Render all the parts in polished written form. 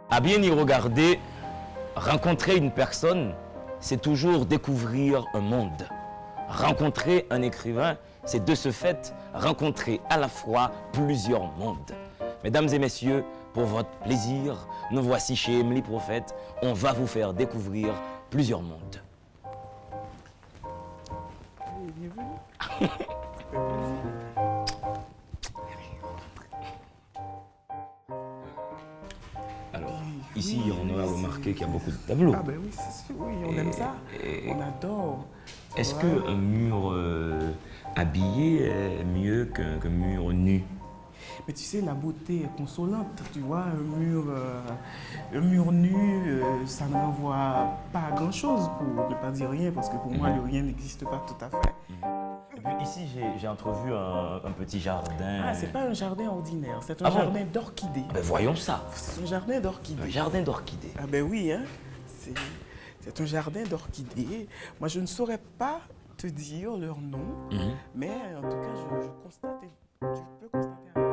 À bien y regarder, rencontrer une personne, c'est toujours découvrir un monde. Rencontrer un écrivain, c'est de ce fait rencontrer à la fois plusieurs mondes. Mesdames et messieurs, pour votre plaisir, nous voici chez Emily Prophète. On va vous faire découvrir plusieurs mondes. Alors, ici, on a remarqué qu'il y a beaucoup de tableaux. Ah ben oui, c'est sûr, oui, on aime ça. On adore. Est-ce qu'un mur habillé est mieux qu'un mur nu? Mais tu sais, la beauté est consolante, tu vois, un mur nu, ça ne renvoie pas à grand-chose, pour ne pas dire rien, parce que pour moi, le rien n'existe pas tout à fait. Et puis ici, j'ai entrevu un petit jardin. Ah, c'est pas un jardin ordinaire, c'est un jardin d'orchidées. Ah ben voyons ça. C'est un jardin d'orchidées. Un jardin d'orchidées. Ah ben oui, hein, c'est un jardin d'orchidées. Moi, je ne saurais pas te dire leur nom, mais en tout cas, je constate, et tu peux constater avec moi.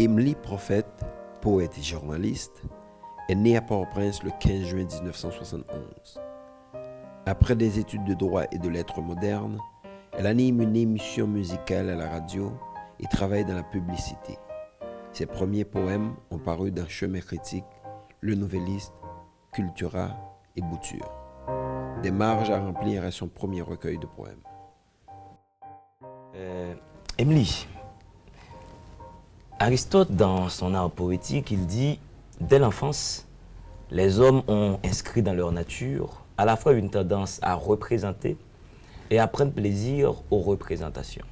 Emily Prophète, poète et journaliste, est née à Port-au-Prince le 15 juin 1971. Après des études de droit et de lettres modernes, elle anime une émission musicale à la radio et travaille dans la publicité. Ses premiers poèmes ont paru dans Chemin Critique, Le Nouvelliste, Cultura et Bouture. Des marges à remplir à son premier recueil de poèmes. Emily, Aristote, dans son art poétique, il dit « Dès l'enfance, les hommes ont inscrit dans leur nature à la fois une tendance à représenter et à prendre plaisir aux représentations. »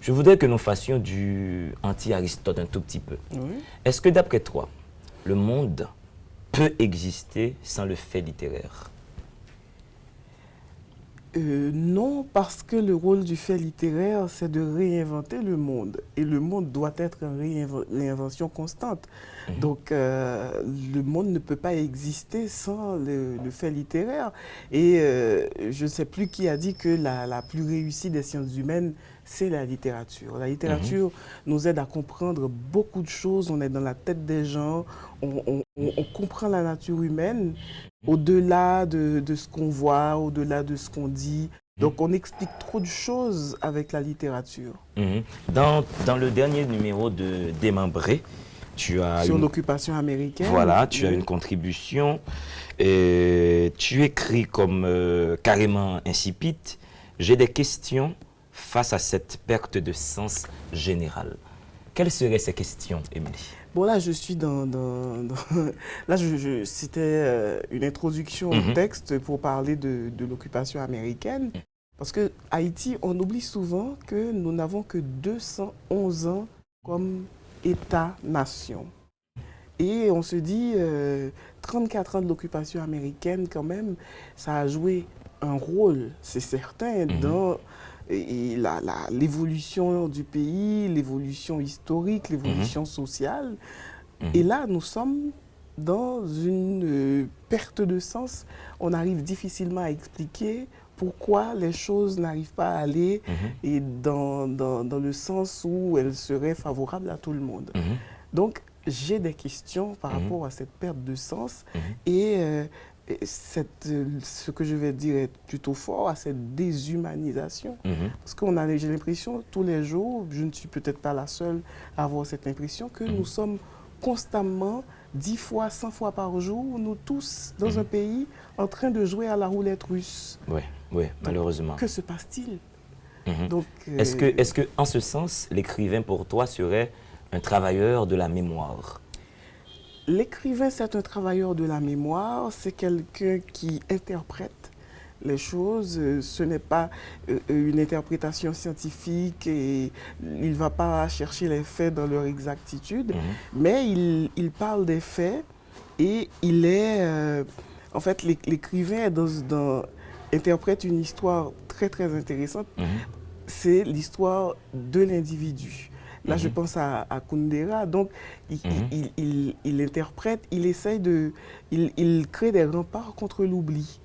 Je voudrais que nous fassions du anti-Aristote un tout petit peu. Oui. Est-ce que d'après toi, le monde peut exister sans le fait littéraire? Non, parce que le rôle du fait littéraire, c'est de réinventer le monde. Et le monde doit être une réinvention constante. Donc, le monde ne peut pas exister sans le fait littéraire. Et je ne sais plus qui a dit que la plus réussie des sciences humaines, c'est la littérature. La littérature nous aide à comprendre beaucoup de choses. On est dans la tête des gens. On comprend la nature humaine au-delà de ce qu'on voit, au-delà de ce qu'on dit. Donc, on explique trop de choses avec la littérature. Dans le dernier numéro de Démembré, tu as sur l'occupation américaine. Voilà, tu as une contribution. Et tu écris comme carrément insipide. J'ai des questions face à cette perte de sens général. Quelles seraient ces questions, Émilie? Bon, là, je suis là, c'était une introduction au texte pour parler de l'occupation américaine. Parce que Haïti, on oublie souvent que nous n'avons que 211 ans comme État-nation. Et on se dit, 34 ans de l'occupation américaine, quand même, ça a joué un rôle, c'est certain, dans l'évolution du pays, l'évolution historique, l'évolution sociale. Et là, nous sommes dans une perte de sens. On arrive difficilement à expliquer pourquoi les choses n'arrivent pas à aller et dans le sens où elles seraient favorables à tout le monde. Donc, j'ai des questions par rapport à cette perte de sens et ce que je vais dire est plutôt fort, à cette déshumanisation. Parce que j'ai l'impression, tous les jours, je ne suis peut-être pas la seule à avoir cette impression, que nous sommes constamment, 10 fois, 100 fois par jour, nous tous, dans un pays, en train de jouer à la roulette russe. Oui, malheureusement. Que se passe-t-il? Est-ce que, en ce sens, l'écrivain, pour toi, serait un travailleur de la mémoire? L'écrivain, c'est un travailleur de la mémoire, c'est quelqu'un qui interprète les choses. Ce n'est pas une interprétation scientifique et il ne va pas chercher les faits dans leur exactitude, mais il parle des faits et il est... en fait, l'écrivain interprète une histoire très, très intéressante. C'est l'histoire de l'individu. Là, je pense à Kundera. Donc, il interprète, il essaye il crée des remparts contre l'oubli.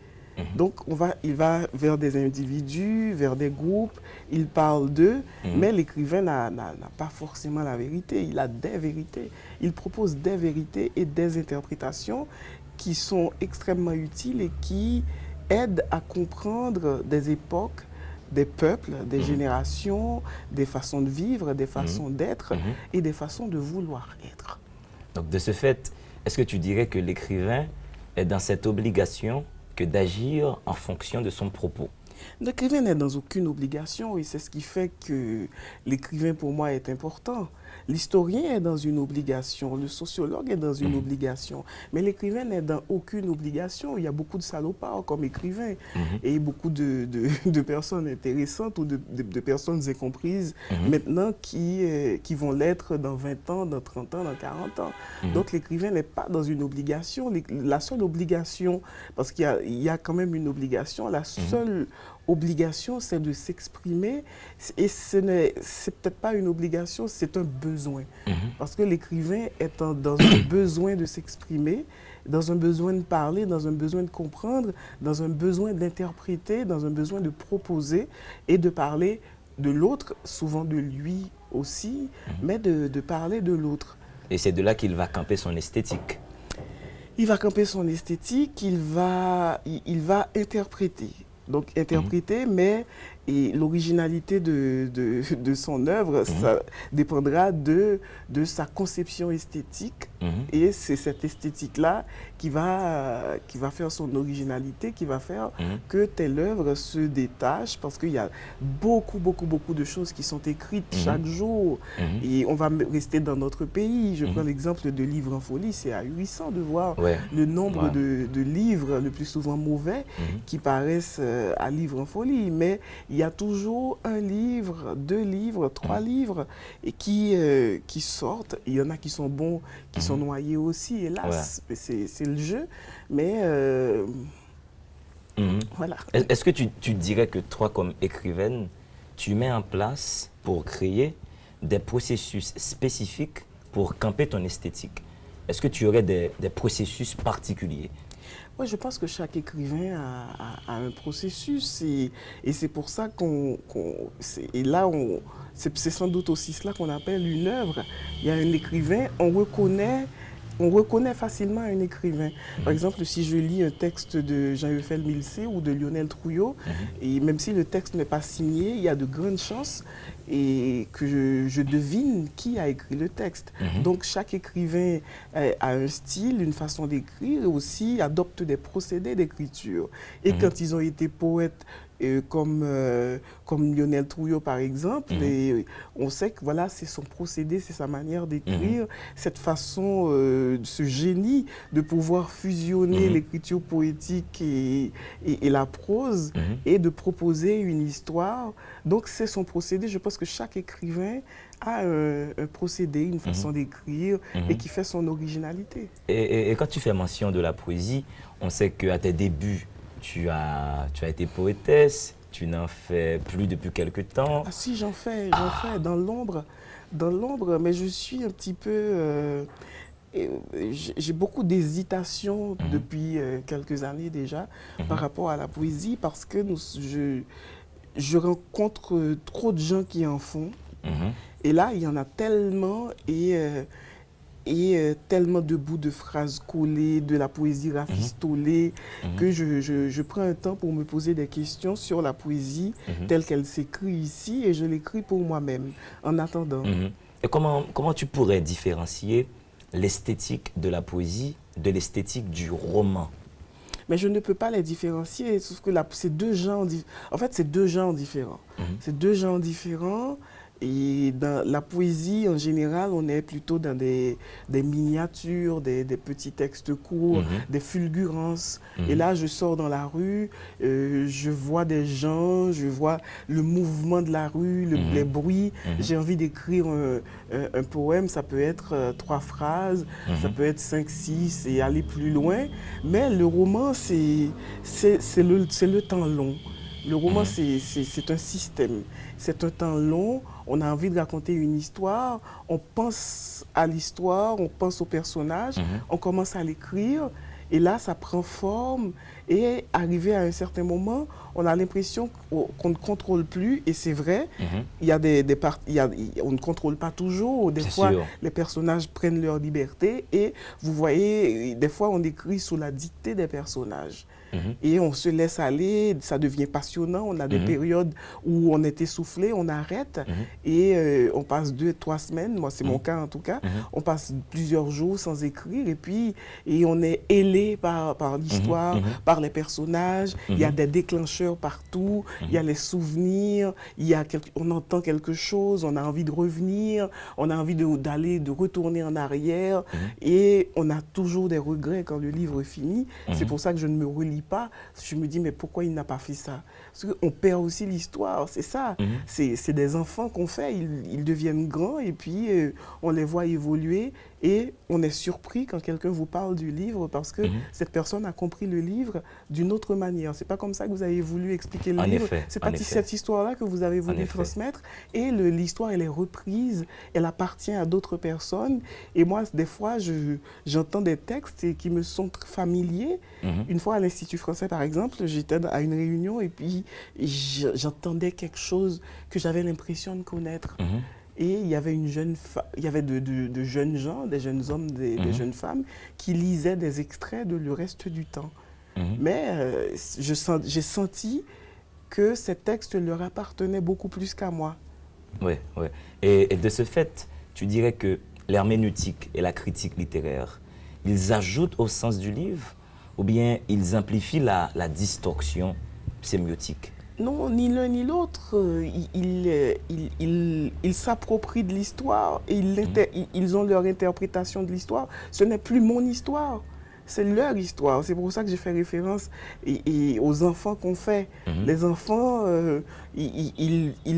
Donc, il va vers des individus, vers des groupes, il parle d'eux, mais l'écrivain n'a pas forcément la vérité, il a des vérités. Il propose des vérités et des interprétations qui sont extrêmement utiles et qui aident à comprendre des époques, des peuples, des générations, des façons de vivre, des façons d'être et des façons de vouloir être. Donc, de ce fait, est-ce que tu dirais que l'écrivain est dans cette obligation que d'agir en fonction de son propos? L'écrivain n'est dans aucune obligation et c'est ce qui fait que l'écrivain pour moi est important. L'historien est dans une obligation, le sociologue est dans une obligation, mais l'écrivain n'est dans aucune obligation. Il y a beaucoup de salopards comme écrivains et beaucoup de personnes intéressantes ou de personnes incomprises maintenant qui vont l'être dans 20 ans, dans 30 ans, dans 40 ans. Donc l'écrivain n'est pas dans une obligation. La seule obligation, parce qu'il y a quand même une obligation, la seule obligation, c'est de s'exprimer et c'est peut-être pas une obligation, c'est un besoin. Parce que l'écrivain est dans un besoin de s'exprimer, dans un besoin de parler, dans un besoin de comprendre, dans un besoin d'interpréter, dans un besoin de proposer et de parler de l'autre, souvent de lui aussi, mais de parler de l'autre. Et c'est de là qu'il va camper son esthétique. Il va camper son esthétique, il va interpréter. Donc interpréter, mais l'originalité de son œuvre, ça dépendra de sa conception esthétique. Et c'est cette esthétique-là qui va faire son originalité, qui va faire que telle œuvre se détache, parce qu'il y a beaucoup de choses qui sont écrites chaque jour. Et on va rester dans notre pays. Je prends l'exemple de Livres en folie. C'est ahurissant de voir le nombre de livres, le plus souvent mauvais, qui paraissent à Livres en folie. Mais il y a toujours un livre, 2 livres, 3 livres et qui sortent. Il y en a qui sont bons, qui sont noyés aussi, hélas. C'est le jeu. Mais voilà. Est-ce que tu dirais que toi, comme écrivaine, tu mets en place pour créer des processus spécifiques pour camper ton esthétique? Est-ce que tu aurais des processus particuliers? Oui, je pense que chaque écrivain a un processus et c'est pour ça c'est sans doute aussi cela qu'on appelle une œuvre. Il y a un écrivain, on reconnaît facilement un écrivain. Par exemple, si je lis un texte de Jean-Euphel Milcé ou de Lionel Trouillot, et même si le texte n'est pas signé, il y a de grandes chances que je devine qui a écrit le texte. Donc, chaque écrivain a un style, une façon d'écrire et aussi adopte des procédés d'écriture. Et quand ils ont été poètes, comme Lionel Trouillot par exemple, et on sait que voilà, c'est son procédé, c'est sa manière d'écrire, cette façon, ce génie de pouvoir fusionner l'écriture poétique et la prose et de proposer une histoire. Donc c'est son procédé. Je pense que chaque écrivain a un procédé, une façon d'écrire et qui fait son originalité. Et quand tu fais mention de la poésie, on sait qu'à tes débuts, tu as été poétesse, tu n'en fais plus depuis quelque temps. Ah si, j'en fais dans l'ombre, mais je suis un petit peu... j'ai beaucoup d'hésitation depuis quelques années déjà par rapport à la poésie parce que je rencontre trop de gens qui en font. Et là, il y en a tellement et tellement de bouts de phrases collées, de la poésie rafistolée, que je prends un temps pour me poser des questions sur la poésie telle qu'elle s'écrit ici et je l'écris pour moi-même en attendant. Et comment tu pourrais différencier l'esthétique de la poésie de l'esthétique du roman? Mais je ne peux pas les différencier, sauf que c'est deux genres différents. C'est deux genres différents. Et dans la poésie, en général, on est plutôt dans des miniatures, des petits textes courts, des fulgurances. Et là, je sors dans la rue, je vois des gens, je vois le mouvement de la rue, les bruits. J'ai envie d'écrire un poème, ça peut être 3 phrases, ça peut être 5, 6 et aller plus loin. Mais le roman, c'est le temps long. Le roman, c'est un système. C'est un temps long. on a envie de raconter une histoire, on pense à l'histoire, on pense au personnage, on commence à l'écrire, et là, ça prend forme, et arrivé à un certain moment, on a l'impression qu'on ne contrôle plus, et c'est vrai, il y a on ne contrôle pas toujours, des fois, les personnages prennent leur liberté, et vous voyez, des fois, on écrit sous la dictée des personnages. Et on se laisse aller, ça devient passionnant, on a des périodes où on est essoufflé, on arrête, et on passe 2-3 semaines, moi c'est mon cas en tout cas, on passe plusieurs jours sans écrire, et puis on est ailé par l'histoire, par les personnages, il y a des déclencheurs partout, il y a les souvenirs, on entend quelque chose, on a envie de revenir, on a envie de retourner en arrière, et on a toujours des regrets quand le livre finit. C'est pour ça que je ne me relis pas. Je me dis, mais pourquoi il n'a pas fait ça? Parce qu'on perd aussi l'histoire, c'est ça. C'est des enfants qu'on fait, ils deviennent grands, et puis on les voit évoluer, et on est surpris quand quelqu'un vous parle du livre, parce que cette personne a compris le livre d'une autre manière. C'est pas comme ça que vous avez voulu expliquer le livre. C'est pas cette histoire-là que vous avez voulu transmettre. Et l'histoire, elle est reprise, elle appartient à d'autres personnes. Et moi, des fois, j'entends des textes qui me sont familiers. Une fois à l'Institut français, par exemple, j'étais à une réunion, et puis j'entendais quelque chose que j'avais l'impression de connaître. Et il y avait de jeunes gens, des jeunes hommes, des jeunes femmes qui lisaient des extraits de Le Reste du Temps. Mais j'ai senti que ces textes leur appartenaient beaucoup plus qu'à moi. Oui, oui. Et de ce fait, tu dirais que l'herméneutique et la critique littéraire, ils ajoutent au sens du livre, ou bien ils amplifient la distorsion sémiotique? Non, ni l'un ni l'autre. Ils s'approprient de l'histoire et ils ont leur interprétation de l'histoire. Ce n'est plus mon histoire, c'est leur histoire. C'est pour ça que j'ai fait référence aux enfants qu'on fait. Les enfants, ils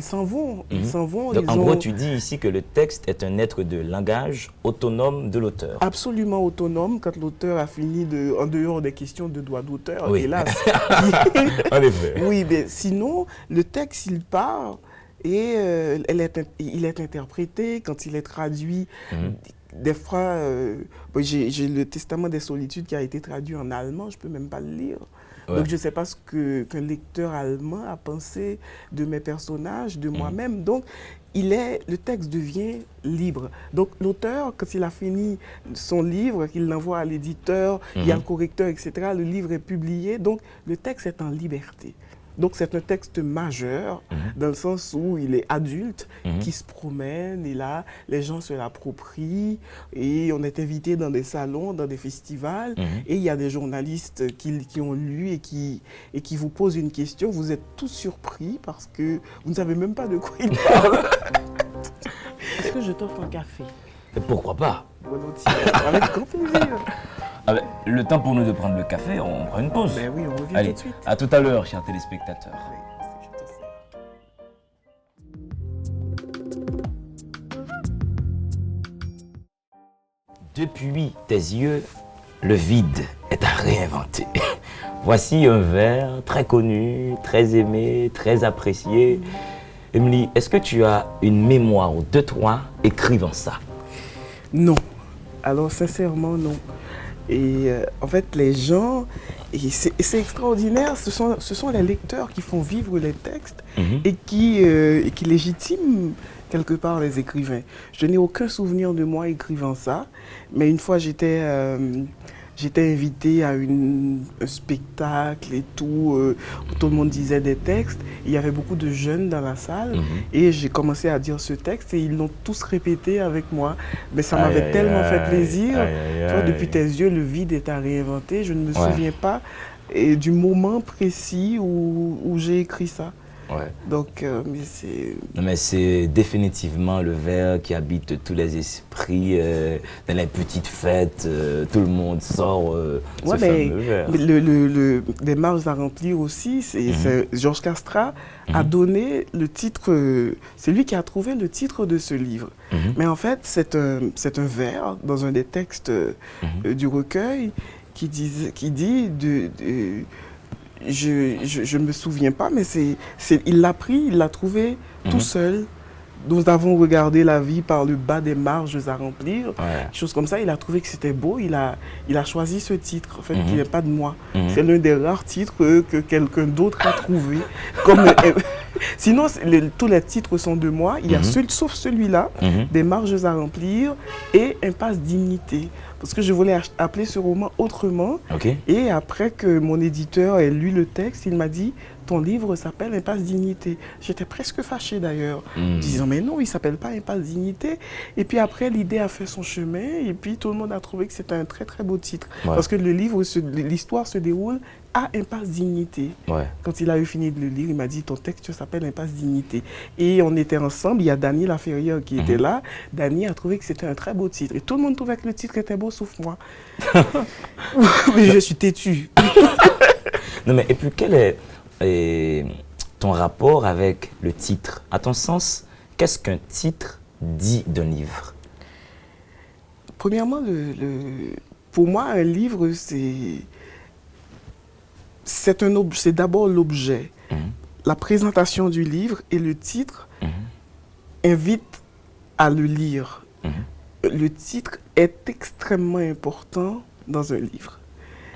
s'en vont. Ils s'en vont. Donc, en gros, tu dis ici que le texte est un être de langage autonome de l'auteur. Absolument autonome, quand l'auteur a fini en dehors des questions de droit d'auteur, oui. hélas. En effet. Oui, mais sinon, le texte, il part et il est interprété. Quand il est traduit, des fois, j'ai le Testament des solitudes qui a été traduit en allemand, je ne peux même pas le lire. Ouais. Donc, je ne sais pas ce qu'un lecteur allemand a pensé de mes personnages, de moi-même. Donc, le texte devient libre. Donc, l'auteur, quand il a fini son livre, qu'il l'envoie à l'éditeur, il y a le correcteur, etc., le livre est publié. Donc, le texte est en liberté. Donc, c'est un texte majeur, dans le sens où il est adulte, qui se promène, et là, les gens se l'approprient, et on est invité dans des salons, dans des festivals, et il y a des journalistes qui ont lu et qui vous posent une question. Vous êtes tous surpris parce que vous ne savez même pas de quoi ils parlent. Est-ce que je t'offre un café? Pourquoi pas? Avec grand plaisir. Ah ben, le temps pour nous de prendre le café, on prend une pause. Ben oui, on revient Allez, tout de suite. À tout à l'heure, chers téléspectateurs. Depuis tes yeux, le vide est à réinventer. Voici un vers très connu, très aimé, très apprécié. Emily, est-ce que tu as une mémoire de toi écrivant ça? Non. Alors, sincèrement, non. Et en fait, les gens, c'est extraordinaire, ce sont les lecteurs qui font vivre les textes et qui légitiment quelque part les écrivains. Je n'ai aucun souvenir de moi écrivant ça, mais une fois j'étais invitée à un spectacle et tout, où tout le monde disait des textes. Il y avait beaucoup de jeunes dans la salle et j'ai commencé à dire ce texte et ils l'ont tous répété avec moi. Mais ça m'avait tellement fait plaisir. Tu vois, depuis tes yeux, le vide est à réinventer. Je ne me souviens pas du moment précis où j'ai écrit ça. Ouais. Donc, mais c'est définitivement le vers qui habite tous les esprits. Dans les petites fêtes, tout le monde sort ce fameux vers. Les marges à remplir aussi, Georges Castrat a donné le titre, c'est lui qui a trouvé le titre de ce livre. Mais en fait, c'est un vers dans un des textes du recueil qui dit je me souviens pas, mais il l'a pris, il l'a trouvé tout seul. Nous avons regardé la vie par le bas des marges à remplir, choses comme ça. Il a trouvé que c'était beau, il a choisi ce titre, en fait, qui n'est pas de moi. C'est l'un des rares titres que quelqu'un d'autre a trouvé. Sinon, tous les titres sont de moi, il y a sauf celui-là, des marges à remplir et Impasse Dignité. Parce que je voulais appeler ce roman autrement. Et après que mon éditeur ait lu le texte, il m'a dit « Ton livre s'appelle Impasse Dignité ». J'étais presque fâchée d'ailleurs, disant « Mais non, il ne s'appelle pas Impasse Dignité ». Et puis après, l'idée a fait son chemin et puis tout le monde a trouvé que c'était un très très beau titre. Parce que l'histoire se déroule à Impasse Dignité. Quand il a eu fini de le lire, il m'a dit « Ton texte s'appelle Impasse Dignité ». Et on était ensemble, il y a Dany Laferrière qui était là. Dany a trouvé que c'était un très beau titre. Et tout le monde trouvait que le titre était beau, sauf moi. Mais je suis têtue. Non, mais et puis quel est ton rapport avec le titre? À ton sens, qu'est-ce qu'un titre dit d'un livre? Premièrement, pour moi, un livre, c'est d'abord l'objet. La présentation du livre et le titre invitent à le lire. Le titre est extrêmement important dans un livre.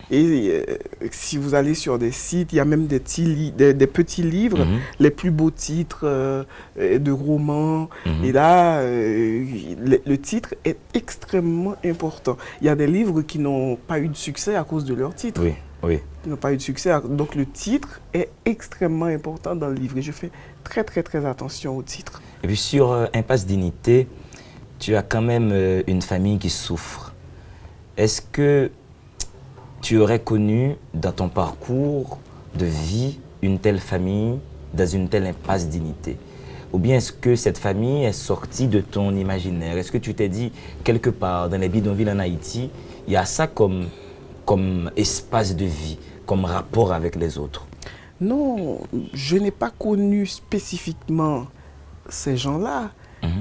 Et si vous allez sur des sites, il y a même des petits livres, les plus beaux titres de romans. Et là, le titre est extrêmement important. Il y a des livres qui n'ont pas eu de succès à cause de leur titre. Qui n'ont pas eu de succès. Donc le titre est extrêmement important dans le livre. Et je fais très, très, très attention au titre. Et puis sur Impasse Dignité, tu as quand même une famille qui souffre. Est-ce que tu aurais connu dans ton parcours de vie une telle famille dans une telle impasse dignité? Ou bien est-ce que cette famille est sortie de ton imaginaire? Est-ce que tu t'es dit quelque part dans les bidonvilles en Haïti, il y a ça comme espace de vie, comme rapport avec les autres? Non, je n'ai pas connu spécifiquement ces gens-là,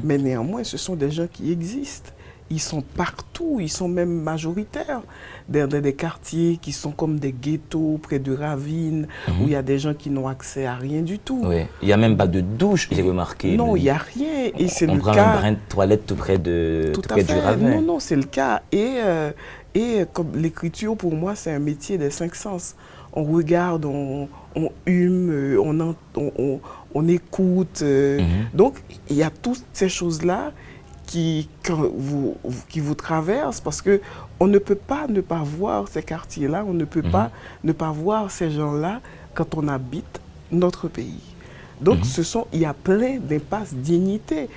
mais néanmoins ce sont des gens qui existent. Ils sont partout, ils sont même majoritaires dans des quartiers qui sont comme des ghettos près de ravines, où il y a des gens qui n'ont accès à rien du tout. Il n'y a même pas de douche, j'ai remarqué. Non, il n'y a rien. Et c'est le cas. On prend un brin de toilette tout près du ravin. Non, c'est le cas. Et comme l'écriture, pour moi, c'est un métier des 5 sens. On regarde, on hume, on écoute. Donc, il y a toutes ces choses-là qui vous traversent, parce qu'on ne peut pas ne pas voir ces quartiers-là, on ne peut pas ne pas voir ces gens-là quand on habite notre pays. Donc, il y a plein d'impasses dignité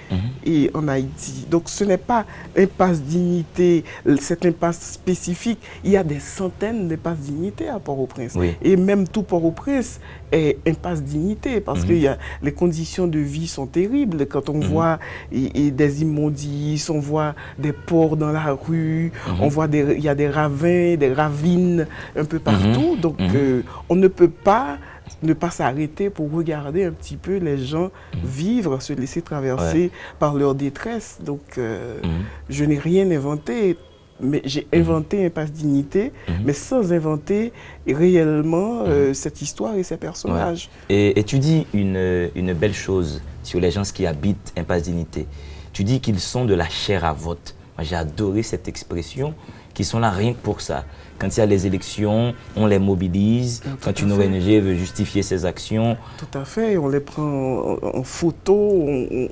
et en Haïti. Donc, ce n'est pas impasse dignité, cette impasse spécifique. Il y a des centaines d'impasses dignité à Port-au-Prince. Et même tout Port-au-Prince est impasse dignité, parce que les conditions de vie sont terribles. Quand on voit des immondices, on voit des porcs dans la rue, on voit il y a des ravins, des ravines un peu partout. Donc, on ne peut pas ne pas s'arrêter pour regarder un petit peu les gens vivre, se laisser traverser par leur détresse. Donc, je n'ai rien inventé, mais j'ai inventé Impasse Dignité, mais sans inventer réellement cette histoire et ces personnages. Et tu dis une belle chose sur les gens qui habitent Impasse Dignité. Tu dis qu'ils sont de la chair à vote. Moi, j'ai adoré cette expression, qu'ils sont là rien que pour ça. Quand il y a les élections, on les mobilise. Quand une ONG veut justifier ses actions. Tout à fait. On les prend en photo,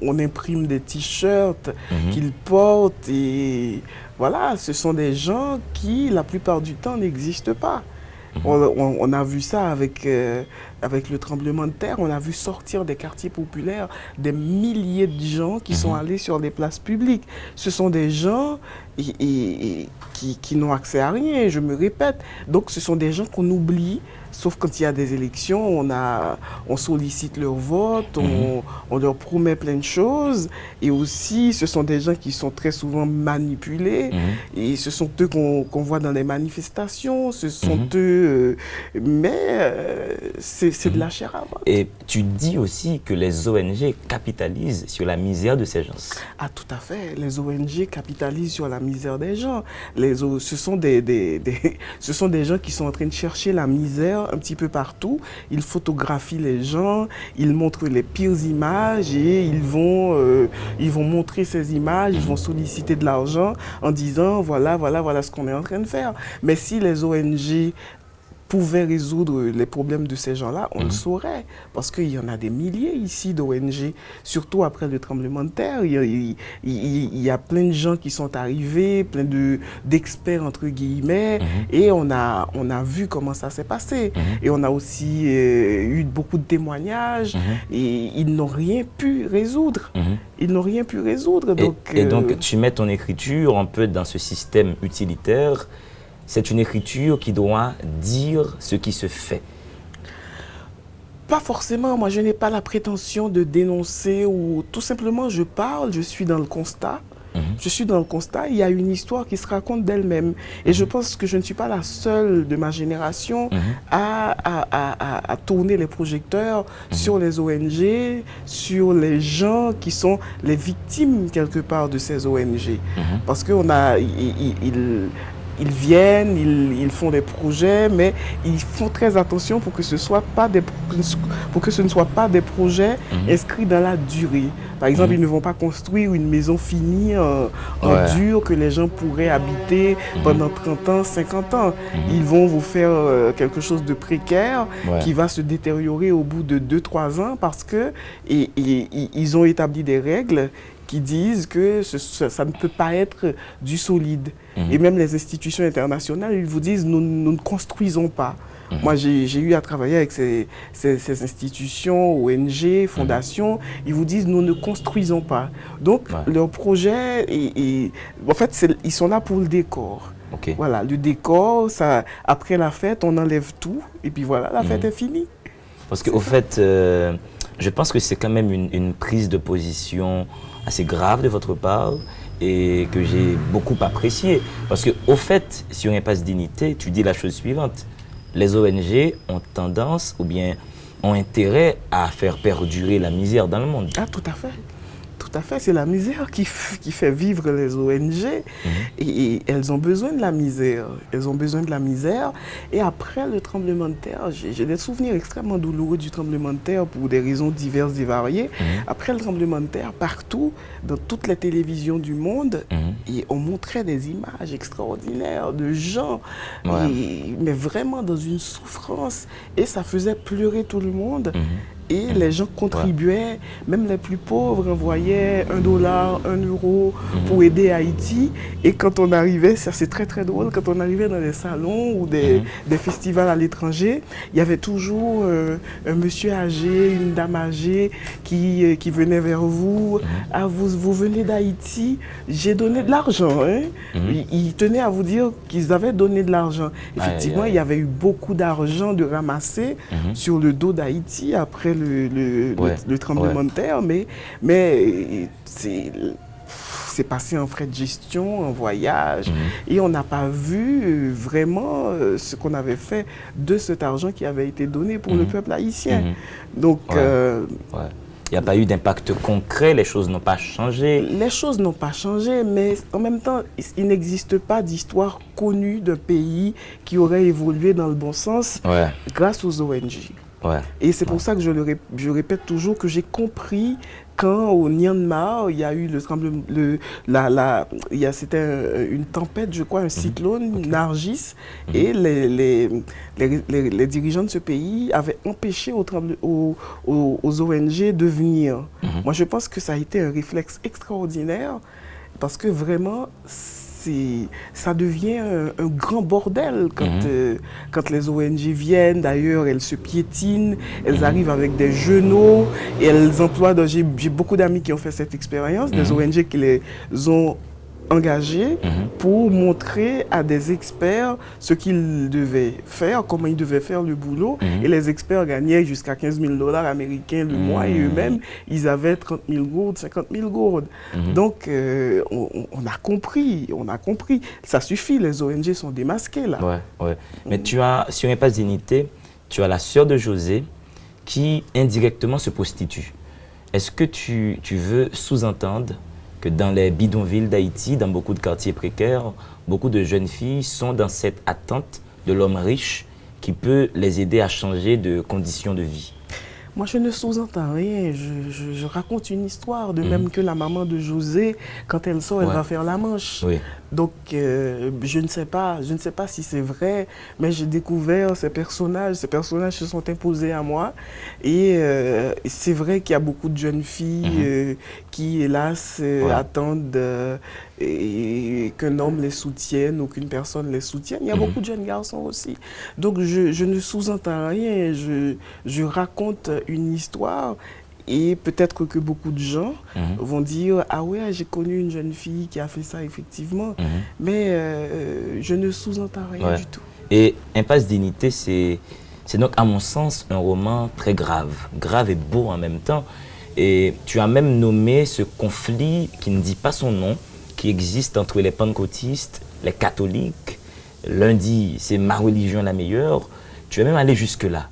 on imprime des t-shirts qu'ils portent. Et voilà, ce sont des gens qui, la plupart du temps, n'existent pas. On a vu ça avec le tremblement de terre. On a vu sortir des quartiers populaires des milliers de gens qui sont allés sur les places publiques. Ce sont des gens qui n'ont accès à rien, je me répète. Donc ce sont des gens qu'on oublie, sauf quand il y a des élections, on sollicite leur vote, on leur promet plein de choses. Et aussi, ce sont des gens qui sont très souvent manipulés. Et ce sont eux qu'on voit dans les manifestations, ce sont eux... mais c'est de la chair à vote. Et tu dis aussi que les ONG capitalisent sur la misère de ces gens. Ah, tout à fait. Les ONG capitalisent sur la misère des gens. Ce sont ce sont des gens qui sont en train de chercher la misère un petit peu partout. Ils photographient les gens, ils montrent les pires images et ils vont montrer ces images, ils vont solliciter de l'argent en disant voilà ce qu'on est en train de faire. Mais si les ONG pouvaient résoudre les problèmes de ces gens-là, on le saurait. Parce qu'il y en a des milliers ici d'ONG, surtout après le tremblement de terre. Il y a plein de gens qui sont arrivés, plein d'experts, entre guillemets, et on a vu comment ça s'est passé. Et on a aussi eu beaucoup de témoignages, et ils n'ont rien pu résoudre. Ils n'ont rien pu résoudre. Et donc, tu mets ton écriture un peu dans ce système utilitaire. C'est une écriture qui doit dire ce qui se fait. Pas forcément. Moi, je n'ai pas la prétention de dénoncer ou tout simplement, je parle, je suis dans le constat. Je suis dans le constat, il y a une histoire qui se raconte d'elle-même. Et je pense que je ne suis pas la seule de ma génération à tourner les projecteurs sur les ONG, sur les gens qui sont les victimes quelque part de ces ONG. Parce qu'on a... Ils viennent, ils font des projets, mais ils font très attention pour que ce ne soit pas des projets inscrits dans la durée. Par exemple, ils ne vont pas construire une maison finie en dur que les gens pourraient habiter pendant 30 ans, 50 ans. Ils vont vous faire quelque chose de précaire qui va se détériorer au bout de 2-3 ans parce qu'ils ont établi des règles qui disent que ça ne peut pas être du solide. Et même les institutions internationales, ils vous disent nous ne construisons pas. Moi, j'ai eu à travailler avec ces institutions, ONG, fondations. Ils vous disent nous ne construisons pas. Donc, leur projet, en fait, ils sont là pour le décor. Voilà, le décor, après la fête, on enlève tout. Et puis voilà, la fête est finie. Parce qu'au fait, je pense que c'est quand même une prise de position assez grave de votre part et que j'ai beaucoup apprécié. Parce qu'au fait, sur Impasse Dignité, tu dis la chose suivante. Les ONG ont tendance ou bien ont intérêt à faire perdurer la misère dans le monde. Ah, tout à fait. Tout à fait, c'est la misère qui fait vivre les ONG et elles ont besoin de la misère. Elles ont besoin de la misère. Et après le tremblement de terre, j'ai des souvenirs extrêmement douloureux du tremblement de terre pour des raisons diverses et variées. Après le tremblement de terre, partout, dans toutes les télévisions du monde, et on montrait des images extraordinaires de gens, mais vraiment dans une souffrance. Et ça faisait pleurer tout le monde. Et les gens contribuaient, même les plus pauvres envoyaient $1, 1 euro pour aider Haïti. Et quand on arrivait, ça c'est très très drôle, quand on arrivait dans des salons ou des festivals à l'étranger, il y avait toujours un monsieur âgé, une dame âgée qui venait vers vous. Ah, vous venez d'Haïti, j'ai donné de l'argent. Ils tenaient à vous dire qu'ils avaient donné de l'argent. Effectivement, il y avait eu beaucoup d'argent de ramasser sur le dos d'Haïti après le tremblement de terre, mais c'est passé en frais de gestion, en voyage, et on n'a pas vu vraiment ce qu'on avait fait de cet argent qui avait été donné pour le peuple haïtien. Donc, il n'y a pas eu d'impact concret, les choses n'ont pas changé. Les choses n'ont pas changé, mais en même temps, il n'existe pas d'histoire connue d'un pays qui aurait évolué dans le bon sens grâce aux ONG. Et c'est pour ça que je répète toujours que j'ai compris quand au Myanmar, il y a eu le tremblement, c'était une tempête, je crois, un cyclone, Nargis, et les dirigeants de ce pays avaient empêché aux ONG de venir. Moi, je pense que ça a été un réflexe extraordinaire parce que vraiment, ça devient un grand bordel quand les ONG viennent. D'ailleurs, elles se piétinent, elles arrivent avec des genoux et elles emploient... J'ai beaucoup d'amis qui ont fait cette expérience, des ONG qui les ont engagés pour montrer à des experts ce qu'ils devaient faire, comment ils devaient faire le boulot. Et les experts gagnaient jusqu'à $15 000 américains le mois et eux-mêmes, ils avaient 30 000 gourdes, 50 000 gourdes. Donc, on a compris. Ça suffit, les ONG sont démasquées là. Mais tu as, sur Impasse Dignité, tu as la sœur de José qui indirectement se prostitue. Est-ce que tu veux sous-entendre que dans les bidonvilles d'Haïti, dans beaucoup de quartiers précaires, beaucoup de jeunes filles sont dans cette attente de l'homme riche qui peut les aider à changer de conditions de vie. Moi, je ne sous-entends rien. Je raconte une histoire, de même que la maman de José, quand elle sort, elle va faire la manche. Oui. Donc, je ne sais pas si c'est vrai, mais j'ai découvert ces personnages se sont imposés à moi. Et c'est vrai qu'il y a beaucoup de jeunes filles qui, hélas, attendent qu'un homme les soutienne ou qu'une personne les soutienne. Il y a beaucoup de jeunes garçons aussi. Donc, je ne sous-entends rien. Je raconte une histoire. Et peut-être que beaucoup de gens vont dire « Ah ouais, j'ai connu une jeune fille qui a fait ça, effectivement. Mais je ne sous-entends rien du tout. Et Impasse Dignité, c'est donc, à mon sens, un roman très grave. Grave et beau en même temps. Et tu as même nommé ce conflit qui ne dit pas son nom, qui existe entre les pentecôtistes, les catholiques. L'un dit « c'est ma religion la meilleure ». Tu es même allé jusque-là.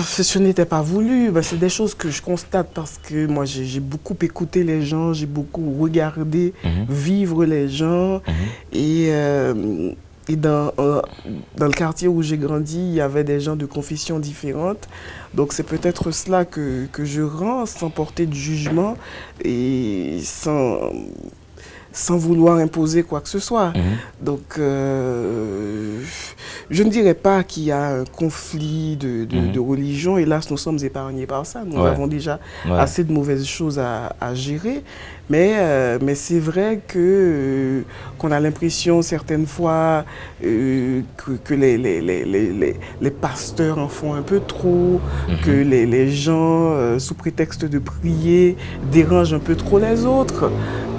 Ce n'était pas voulu, c'est des choses que je constate parce que moi j'ai beaucoup écouté les gens, j'ai beaucoup regardé vivre les gens et dans le quartier où j'ai grandi, il y avait des gens de confessions différentes. Donc c'est peut-être cela que je rends sans porter de jugement et sans vouloir imposer quoi que ce soit. Donc, je ne dirais pas qu'il y a un conflit de religion. Hélas, nous sommes épargnés par ça. Nous avons déjà assez de mauvaises choses à gérer. Mais c'est vrai qu'on a l'impression certaines fois que les pasteurs en font un peu trop, que les gens, sous prétexte de prier, dérangent un peu trop les autres.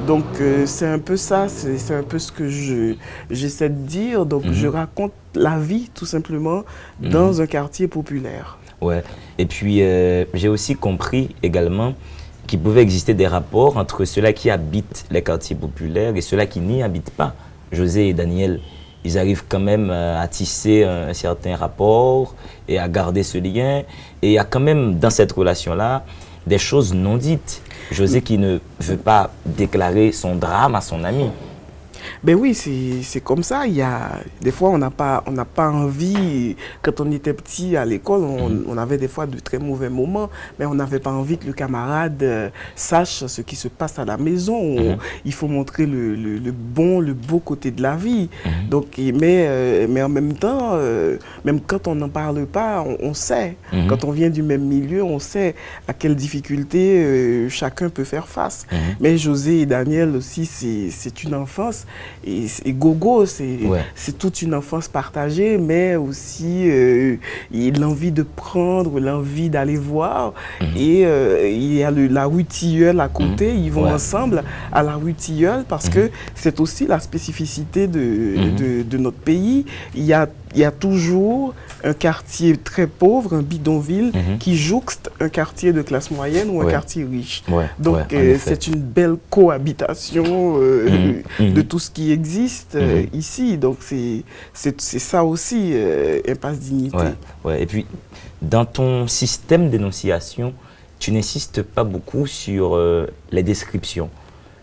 Donc c'est un peu ça, c'est un peu ce que j'essaie de dire. Donc je raconte la vie tout simplement dans un quartier populaire. Ouais. Et puis j'ai aussi compris également qu'il pouvait exister des rapports entre ceux-là qui habitent les quartiers populaires et ceux-là qui n'y habitent pas. José et Daniel, ils arrivent quand même à tisser un certain rapport et à garder ce lien. Et il y a quand même dans cette relation-là des choses non dites. José qui ne veut pas déclarer son drame à son ami. Ben oui, c'est comme ça. Il y a, des fois, on n'a pas envie. Quand on était petit à l'école, on avait des fois de très mauvais moments, mais on n'avait pas envie que le camarade sache ce qui se passe à la maison. Il faut montrer le beau côté de la vie. Donc, mais en même temps, même quand on n'en parle pas, on sait. Quand on vient du même milieu, on sait à quelles difficultés chacun peut faire face. Mais José et Daniel aussi, c'est une enfance. Et Gogo, c'est toute une enfance partagée, mais aussi l'envie de prendre, l'envie d'aller voir. Et il y a la rue Tilleul à côté, ils vont ensemble à la rue Tilleul parce que c'est aussi la spécificité de notre pays. Il y a toujours un quartier très pauvre, un bidonville, qui jouxte un quartier de classe moyenne ou un quartier riche. Donc, c'est une belle cohabitation de tout ce qui existe ici. Donc, c'est ça aussi, Impasse Dignité. Et puis, dans ton système d'énonciation, tu n'insistes pas beaucoup sur les descriptions.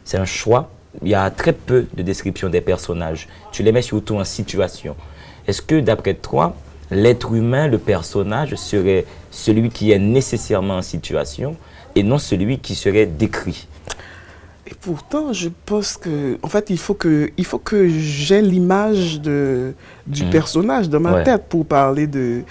C'est un choix. Il y a très peu de descriptions des personnages. Tu les mets surtout en situation. Est-ce que, d'après toi, l'être humain, le personnage, serait celui qui est nécessairement en situation et non celui qui serait décrit? Et pourtant, je pense que, en fait, il faut que j'ai l'image du personnage dans ma tête pour parler de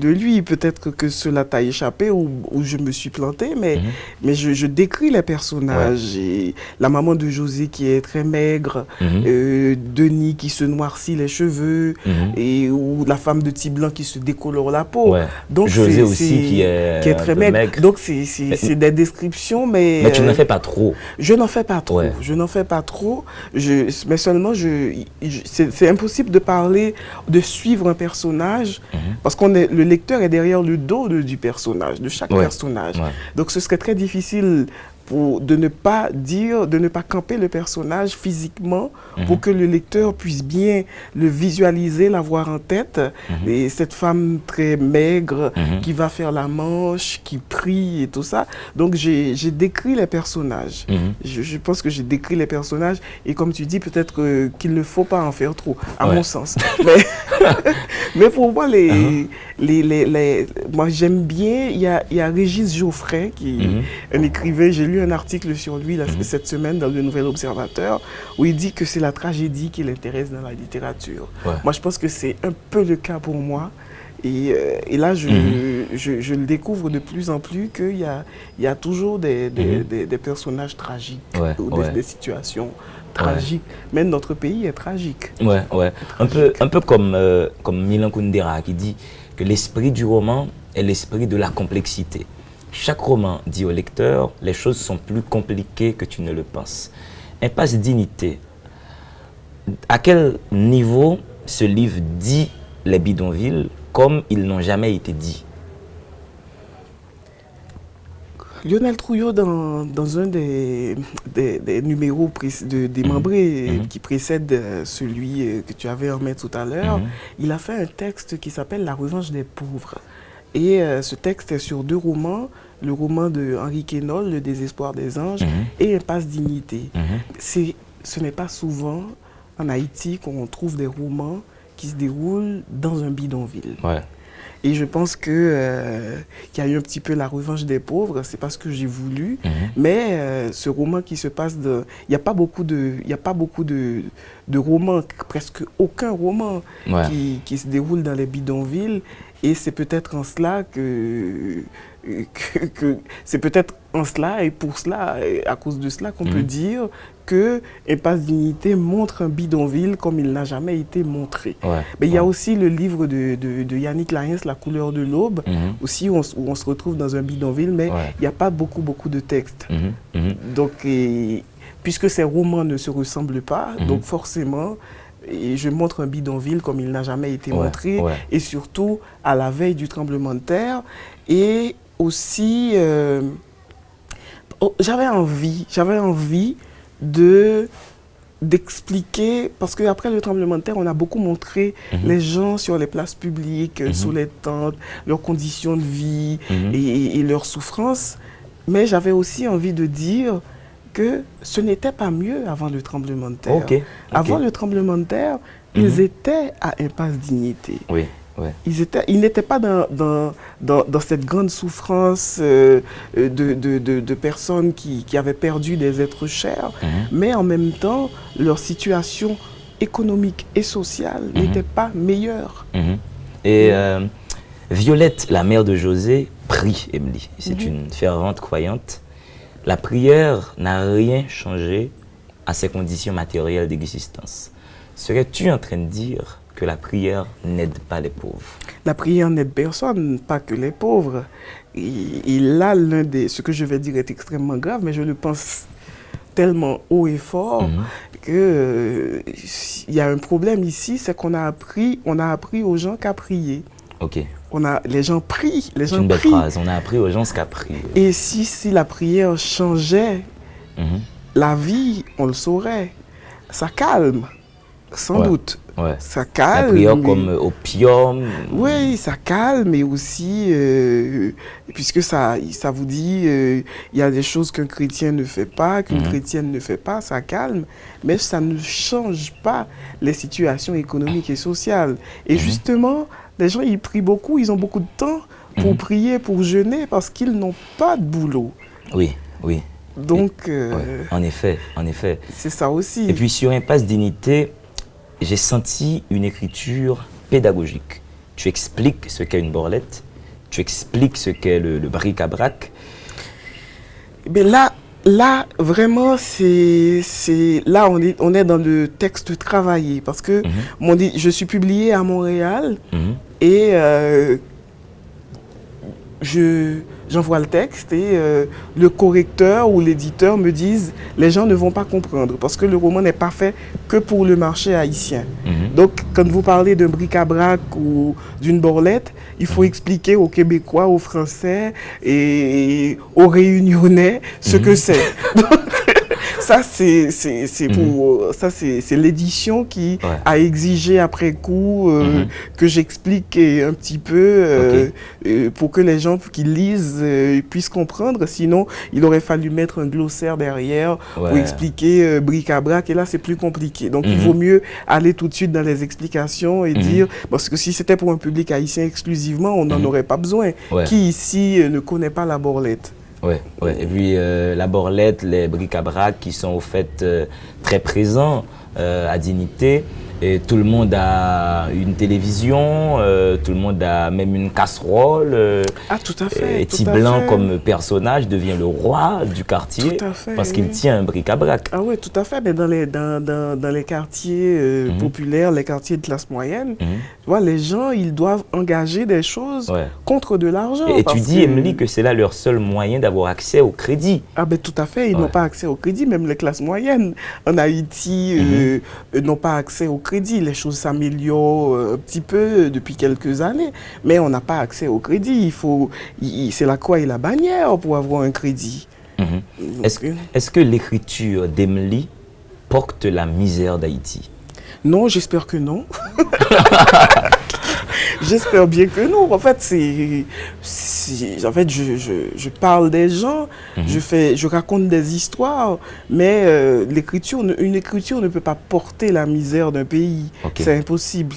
lui. Peut-être que cela t'a échappé ou je me suis planté, mais je décris les personnages. Et la maman de José qui est très maigre, Denis qui se noircit les cheveux, ou la femme de Tiblan qui se décolore la peau. Donc José aussi qui est très maigre. Donc c'est des descriptions, mais tu n'en fais pas trop. Je n'en fais pas trop. Je n'en fais pas trop. Mais seulement, c'est impossible de suivre un personnage parce le lecteur est derrière le dos du personnage, de chaque personnage. Donc, ce serait très difficile de ne pas dire, de ne pas camper le personnage physiquement pour que le lecteur puisse bien le visualiser, l'avoir en tête. Et cette femme très maigre qui va faire la manche, qui prie et tout ça. Donc j'ai décrit les personnages. Je pense que j'ai décrit les personnages et comme tu dis, peut-être qu'il ne faut pas en faire trop, à mon sens. Mais pour moi, moi j'aime bien, il y a Régis Geoffrey, qui est un écrivain, j'ai lu un article sur lui cette semaine dans le Nouvel Observateur, où il dit que c'est la tragédie qui l'intéresse dans la littérature. Moi, je pense que c'est un peu le cas pour moi. Et là, je le découvre de plus en plus qu'il y a toujours des personnages tragiques, ou des situations tragiques. Même notre pays est tragique. Un peu comme Milan Kundera qui dit que l'esprit du roman est l'esprit de la complexité. Chaque roman dit au lecteur, les choses sont plus compliquées que tu ne le penses. Impasse Dignité. À quel niveau ce livre dit les bidonvilles comme ils n'ont jamais été dits? Lionel Trouillot, dans un des numéros démembrés qui précède celui que tu avais en main tout à l'heure, il a fait un texte qui s'appelle La revanche des pauvres. Et ce texte est sur 2 romans, le roman de Henri Quénol, Le désespoir des anges, et Impasse Dignité. Ce n'est pas souvent en Haïti qu'on trouve des romans qui se déroulent dans un bidonville. Et je pense qu'il y a eu un petit peu la revanche des pauvres, c'est pas ce que j'ai voulu, mais ce roman qui se passe il n'y a pas beaucoup de romans, presque aucun roman qui se déroule dans les bidonvilles, et c'est peut-être en cela c'est peut-être en cela et pour cela, à cause de cela qu'on peut dire que Impasse Dignité montre un bidonville comme il n'a jamais été montré. Mais il y a aussi le livre de Yannick Laïens, La couleur de l'aube, aussi où on se retrouve dans un bidonville, mais il n'y a pas beaucoup de textes. Donc, puisque ces romans ne se ressemblent pas, donc forcément, et je montre un bidonville comme il n'a jamais été montré, et surtout à la veille du tremblement de terre. Et aussi, j'avais envie d'expliquer, parce qu'après le tremblement de terre, on a beaucoup montré les gens sur les places publiques, sous les tentes, leurs conditions de vie et leurs souffrances. Mais j'avais aussi envie de dire que ce n'était pas mieux avant le tremblement de terre. Avant le tremblement de terre, ils étaient à Impasse Dignité. Ils n'étaient pas dans cette grande souffrance de personnes qui avaient perdu des êtres chers, mais en même temps, leur situation économique et sociale n'était pas meilleure. Et Violette, la mère de José, prie Emily. C'est une fervente croyante. La prière n'a rien changé à ses conditions matérielles d'existence. Serais-tu en train de dire que la prière n'aide pas les pauvres? La prière n'aide personne, pas que les pauvres. Et là, ce que je vais dire est extrêmement grave, mais je le pense tellement haut et fort qu'il y a un problème ici, c'est qu'on a appris aux gens qu'à prier. Les gens prient. C'est une belle phrase, on a appris aux gens ce qu'à prier. Et si la prière changeait la vie, on le saurait. Ça calme, sans doute. Ça calme. La prière comme opium. Oui, ça calme, mais aussi, puisque ça vous dit, il y a des choses qu'un chrétien ne fait pas, qu'une chrétienne ne fait pas, ça calme, mais ça ne change pas les situations économiques et sociales. Et justement, les gens, ils prient beaucoup, ils ont beaucoup de temps pour prier, pour jeûner, parce qu'ils n'ont pas de boulot. Donc, en effet. C'est ça aussi. Et puis sur Impasse Dignité, j'ai senti une écriture pédagogique. Tu expliques ce qu'est une borlette, tu expliques ce qu'est le bric-à-brac. Mais là vraiment, là, on est dans le texte travaillé. Parce que je suis publié à Montréal et j'envoie le texte et le correcteur ou l'éditeur me disent les gens ne vont pas comprendre parce que le roman n'est pas fait que pour le marché haïtien. Donc, quand vous parlez d'un bric-à-brac ou d'une borlette, il faut expliquer aux Québécois, aux Français et aux Réunionnais ce que c'est. Donc, ça, c'est l'édition qui a exigé après coup que j'explique un petit peu pour que les gens qui lisent puissent comprendre. Sinon, il aurait fallu mettre un glossaire derrière pour expliquer bric-à-brac. Et là, c'est plus compliqué. Donc, il vaut mieux aller tout de suite dans les explications et dire... Parce que si c'était pour un public haïtien exclusivement, on n'en aurait pas besoin. Qui ici ne connaît pas la borlette? Oui, et puis la borlette, les bric-à-brac qui sont au fait très présents à Dignité. Et tout le monde a une télévision, tout le monde a même une casserole. Tout à fait. Et Tiblanc, comme personnage, devient le roi du quartier parce qu'il tient un bric-à-brac. Ah oui, tout à fait. Mais dans les quartiers populaires, les quartiers de classe moyenne, tu vois, les gens, ils doivent engager des choses contre de l'argent. Et tu dis, Emily, que c'est là leur seul moyen d'avoir accès au crédit. Ah ben tout à fait, ils n'ont pas accès au crédit. Même les classes moyennes en Haïti n'ont pas accès au crédit. Les choses s'améliorent un petit peu depuis quelques années, mais on n'a pas accès au crédit. C'est la croix et la bannière pour avoir un crédit. Est-ce que l'écriture d'Emily porte la misère d'Haïti? Non, j'espère que non. J'espère bien que non. En fait, je parle des gens, je raconte des histoires, mais une écriture ne peut pas porter la misère d'un pays. C'est impossible.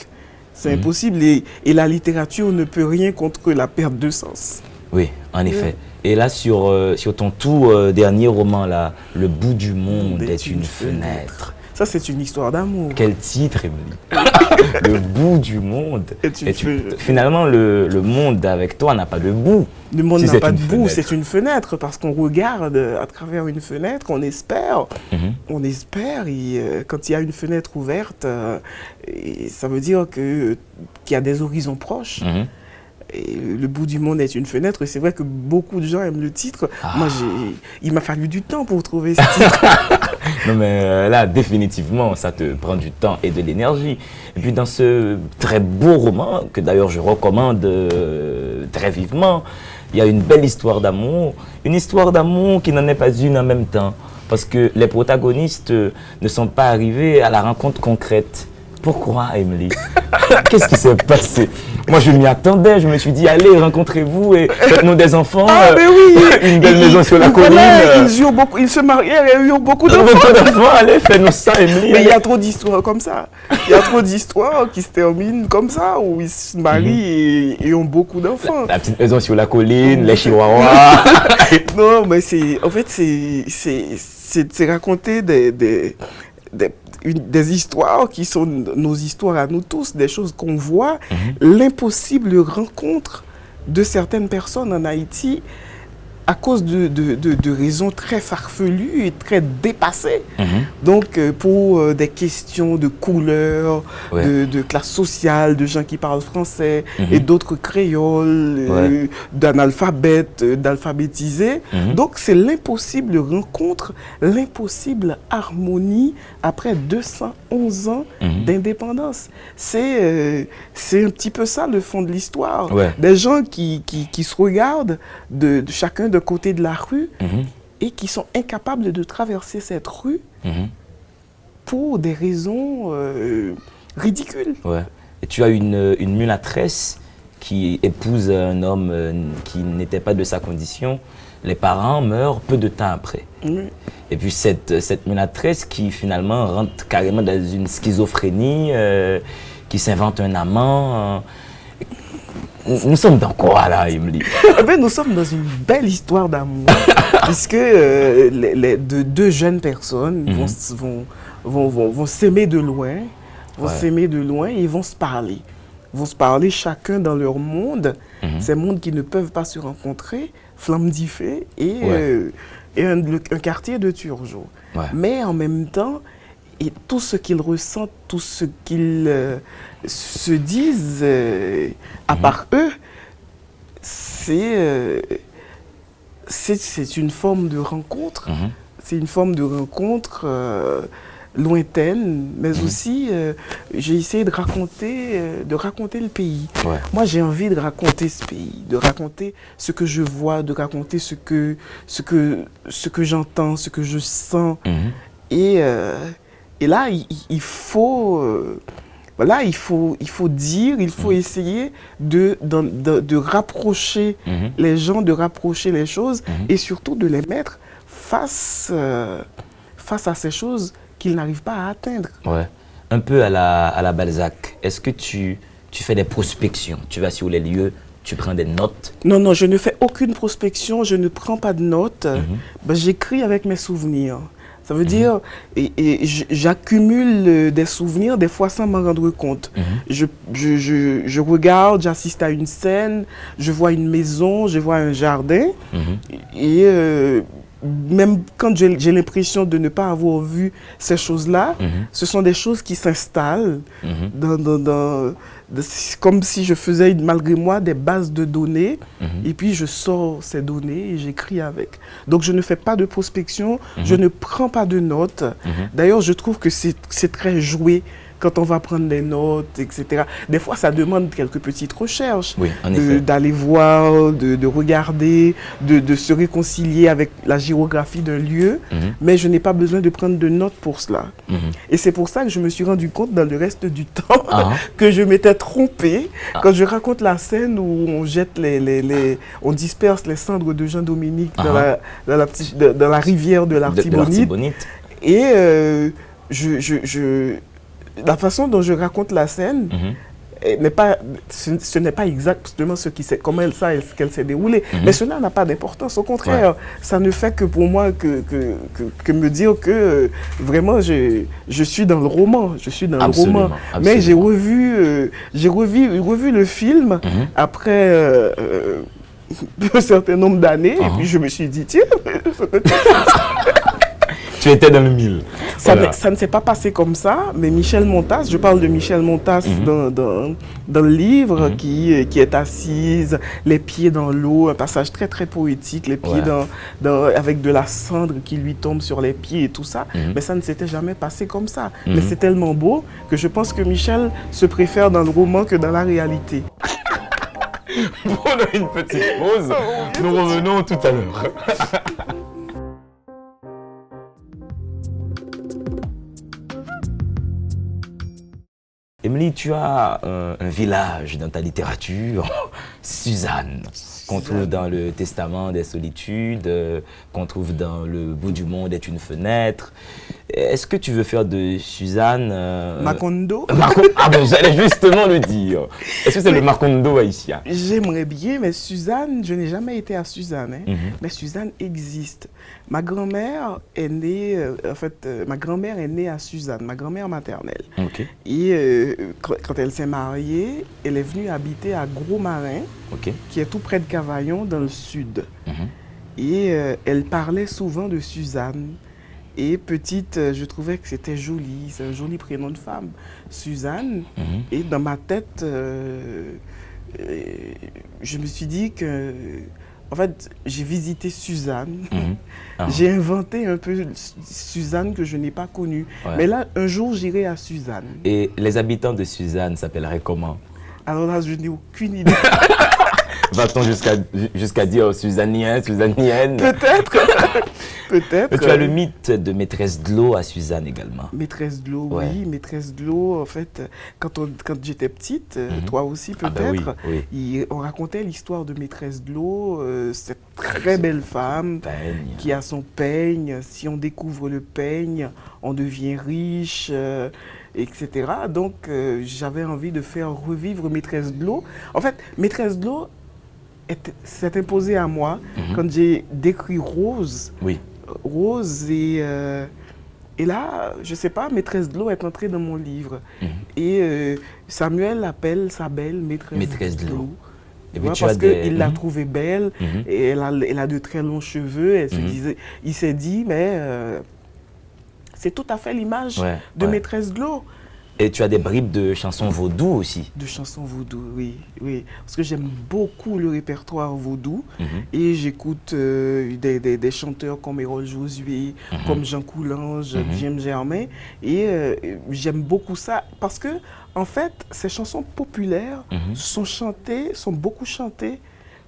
C'est impossible et la littérature ne peut rien contre la perte de sens. Oui, en effet. Et là, sur ton tout dernier roman, là, Le bout du monde est une fenêtre. Ça, c'est une histoire d'amour. Quel titre, Emily? Le bout du monde. Finalement, le monde avec toi n'a pas de bout. Le monde n'a pas de bout, c'est une fenêtre parce qu'on regarde à travers une fenêtre, on espère. On espère et quand il y a une fenêtre ouverte, ça veut dire qu'il y a des horizons proches. Et le bout du monde est une fenêtre. Et c'est vrai que beaucoup de gens aiment le titre. Moi, il m'a fallu du temps pour trouver ce titre. Non, mais là, définitivement, ça te prend du temps et de l'énergie. Et puis, dans ce très beau roman, que d'ailleurs je recommande très vivement, il y a une belle histoire d'amour. Une histoire d'amour qui n'en est pas une en même temps. Parce que les protagonistes ne sont pas arrivés à la rencontre concrète. Pourquoi, Emily? Qu'est-ce qui s'est passé? Moi, je m'y attendais. Je me suis dit, allez, rencontrez-vous et faites-nous des enfants. Mais oui, une belle maison sur la colline. Ils se marièrent et eurent beaucoup d'enfants. Allez, faites-nous ça, Emily. Mais il y a trop d'histoires comme ça. Il y a trop d'histoires qui se terminent comme ça, où ils se marient et ont beaucoup d'enfants. La petite maison sur la colline, les chihuahuas. Non, mais en fait, c'est raconter des histoires qui sont nos histoires à nous tous, des choses qu'on voit, l'impossible rencontre de certaines personnes en Haïti à cause de raisons très farfelues et très dépassées. Donc, pour des questions de couleur, de classe sociale, de gens qui parlent français et d'autres créoles, d'analphabètes, d'alphabétisés. Donc, c'est l'impossible rencontre, l'impossible harmonie après 211 ans d'indépendance. C'est un petit peu ça le fond de l'histoire. Des gens qui se regardent de chacun de côté de la rue et qui sont incapables de traverser cette rue pour des raisons ridicules. Et tu as une mulâtresse qui épouse un homme qui n'était pas de sa condition. Les parents meurent peu de temps après. Et puis cette mulâtresse qui finalement rentre carrément dans une schizophrénie, qui s'invente un amant. Nous sommes dans quoi là, Emily? Nous sommes dans une belle histoire d'amour, puisque deux jeunes personnes vont s'aimer de loin, s'aimer de loin et vont se parler. Vont se parler chacun dans leur monde, ces mondes qui ne peuvent pas se rencontrer, Flamme d'Ifé et un quartier de Turgeau. Mais en même temps, et tout ce qu'ils ressentent, tout ce qu'ils se disent, à part eux, c'est une forme de rencontre. C'est une forme de rencontre lointaine, mais aussi j'ai essayé de raconter le pays. Ouais. Moi, j'ai envie de raconter ce pays, de raconter ce que je vois, de raconter ce que j'entends, ce que je sens. Et là, il faut voilà, il faut dire, il faut essayer de rapprocher les gens, de rapprocher les choses et surtout de les mettre face à ces choses qu'ils n'arrivent pas à atteindre. Ouais. Un peu à la Balzac. Est-ce que tu fais des prospections? Tu vas sur les lieux, tu prends des notes? Non, je ne fais aucune prospection, je ne prends pas de notes. Ben, j'écris avec mes souvenirs. Ça veut dire, j'accumule des souvenirs, des fois sans m'en rendre compte. Je regarde, j'assiste à une scène, je vois une maison, je vois un jardin. Et même quand j'ai l'impression de ne pas avoir vu ces choses-là, ce sont des choses qui s'installent comme si je faisais, malgré moi, des bases de données. Et puis, je sors ces données et j'écris avec. Donc, je ne fais pas de prospection, je ne prends pas de notes. D'ailleurs, je trouve que c'est très joué quand on va prendre des notes, etc. Des fois, ça demande quelques petites recherches. Oui, en effet. D'aller voir, de regarder, de se réconcilier avec la géographie d'un lieu. Mais je n'ai pas besoin de prendre de notes pour cela. Et c'est pour ça que je me suis rendu compte dans le reste du temps que je m'étais trompée quand je raconte la scène où on jette on disperse les cendres de Jean-Dominique dans la rivière de l'Artibonite. Et la façon dont je raconte la scène ce n'est pas exactement comment qu'elle s'est déroulée. Mais cela n'a pas d'importance. Au contraire, ça ne fait que pour moi que me dire que vraiment je suis dans le roman. Je suis dans le roman. Mais j'ai revu le film après un certain nombre d'années et puis je me suis dit, tiens, tu étais dans le mille. Ça ne s'est pas passé comme ça, mais Michel Montas, je parle de Michel Montas dans le livre, qui est assise, les pieds dans l'eau, un passage très très poétique, les pieds avec de la cendre qui lui tombe sur les pieds et tout ça. Mais ça ne s'était jamais passé comme ça. Mais c'est tellement beau que je pense que Michel se préfère dans le roman que dans la réalité. Prenons une petite pause, nous revenons tout à l'heure. Émilie, tu as un village dans ta littérature, Suzanne, qu'on trouve dans le Testament des solitudes, qu'on trouve dans Le bout du monde est une fenêtre. Est-ce que tu veux faire de Suzanne... Macondo? Ah ben j'allais justement le dire. Est-ce que c'est le Macondo haïtien? J'aimerais bien, mais Suzanne, je n'ai jamais été à Suzanne. Mais Suzanne existe. Ma grand-mère est née, ma grand-mère est née à Suzanne, ma grand-mère maternelle. Et quand elle s'est mariée, elle est venue habiter à Gros-Marin, qui est tout près de Cavaillon, dans le sud. Et elle parlait souvent de Suzanne. Et petite, je trouvais que c'était joli, c'est un joli prénom de femme, Suzanne. Et dans ma tête, je me suis dit que, en fait, j'ai visité Suzanne. J'ai inventé un peu Suzanne que je n'ai pas connue. Mais là, un jour, j'irai à Suzanne. Et les habitants de Suzanne s'appelleraient comment? Alors là, je n'ai aucune idée. Va-t-on jusqu'à dire Suzannienne? Peut-être. Peut-être. Tu as le mythe de Maîtresse de l'eau à Suzanne également. Maîtresse de l'eau, oui. Maîtresse de l'eau, en fait, quand j'étais petite, toi aussi peut-être, on racontait l'histoire de Maîtresse de l'eau, cette très belle femme qui a son peigne. Si on découvre le peigne, on devient riche, etc. Donc, j'avais envie de faire revivre Maîtresse de l'eau. En fait, Maîtresse de l'eau s'est imposée à moi quand j'ai décrit Rose. Rose et là, je ne sais pas, Maîtresse de l'eau est entrée dans mon livre. Et Samuel l'appelle sa belle Maîtresse de l'eau. Parce qu'il l'a trouvée belle et elle a de très longs cheveux. Il s'est dit, mais c'est tout à fait l'image de Maîtresse de l'eau. Et tu as des bribes de chansons vaudou aussi. De chansons vaudou, oui, oui. Parce que j'aime beaucoup le répertoire vaudou et j'écoute des chanteurs comme Erol Josué, comme Jean Coulange, James Germain. Et j'aime beaucoup ça parce que, en fait, ces chansons populaires sont beaucoup chantées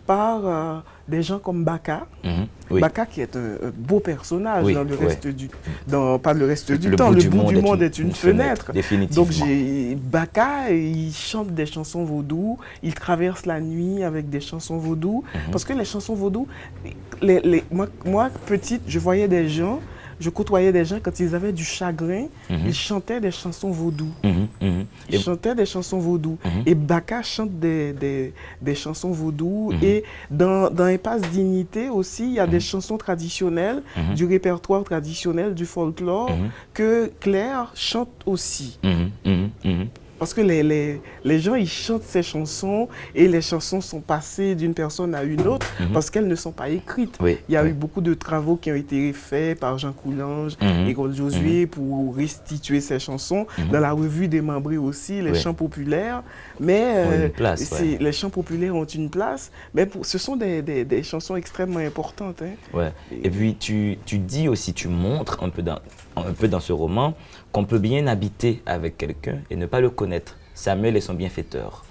par des gens comme Baka. Oui. Baka qui est un beau personnage Oui, dans le ouais. reste pas le reste du Le temps, bout le du bout monde du est monde une- est une une fenêtre. définitivement. Donc Baka, il chante des chansons vaudou, il traverse la nuit avec des chansons vaudou, parce que les chansons vaudou, moi petite, je voyais des gens, je côtoyais des gens quand ils avaient du chagrin, ils chantaient des chansons vaudou. Il chantait des chansons vaudou. Et Baka chante des chansons vaudou. Et dans Impasse Dignité aussi, il y a des chansons traditionnelles, du répertoire traditionnel, du folklore, que Claire chante aussi. Parce que les gens, ils chantent ces chansons et les chansons sont passées d'une personne à une autre parce qu'elles ne sont pas écrites. Oui, Il y a oui. eu beaucoup de travaux qui ont été faits par Jean Coulange et Erol Josué pour restituer ces chansons. Dans la revue des Membrés aussi, les Oui. chants populaires. Mais Ont une place, ouais. les chants populaires ont une place. Mais ce sont des chansons extrêmement importantes. Hein. Ouais. Et puis tu dis aussi, tu montres un peu dans ce roman qu'on peut bien habiter avec quelqu'un et ne pas le connaître. Samuel est son bienfaiteur.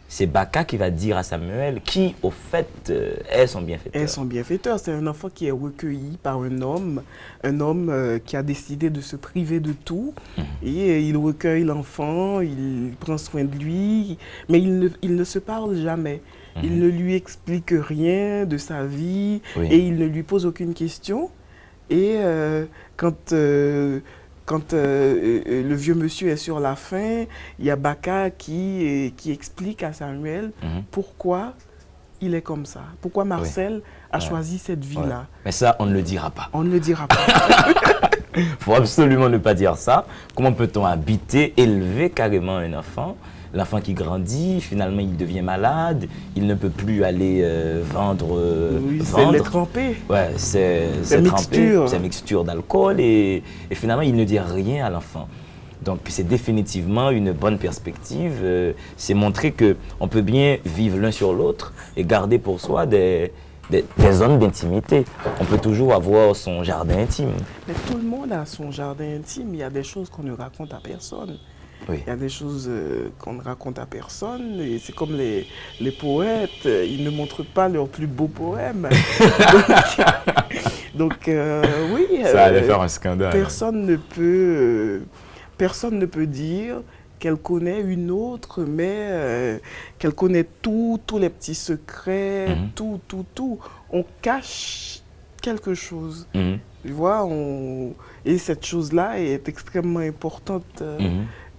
C'est Baka qui va dire à Samuel qui, au fait, est son bienfaiteur. Et son bienfaiteur, c'est un enfant qui est recueilli par un homme qui a décidé de se priver de tout. Et il recueille l'enfant, il prend soin de lui, mais il ne se parle jamais. Il ne lui explique rien de sa vie et il ne lui pose aucune question. Et quand le vieux monsieur est sur la fin, il y a Baka qui explique à Samuel pourquoi il est comme ça. Pourquoi Marcel a choisi cette vie-là. Ouais. Mais ça, on ne le dira pas. On ne le dira pas. Il faut absolument ne pas dire ça. Comment peut-on habiter, élever carrément un enfant? L'enfant qui grandit, finalement il devient malade, il ne peut plus aller vendre. Oui, c'est vendre. les trempés. Ouais, c'est mixture. C'est mixture d'alcool et finalement il ne dit rien à l'enfant. Donc c'est définitivement une bonne perspective. C'est montrer qu'on peut bien vivre l'un sur l'autre et garder pour soi des zones d'intimité. On peut toujours avoir son jardin intime. Mais tout le monde a son jardin intime. Il y a des choses qu'on ne raconte à personne. Oui. Il y a des choses qu'on ne raconte à personne. Et c'est comme les poètes, ils ne montrent pas leurs plus beaux poèmes. Donc oui. Ça allait faire un scandale. Personne ne peut dire qu'elle connaît une autre, mais qu'elle connaît tous les petits secrets, tout. On cache quelque chose. Tu vois, et cette chose-là est extrêmement importante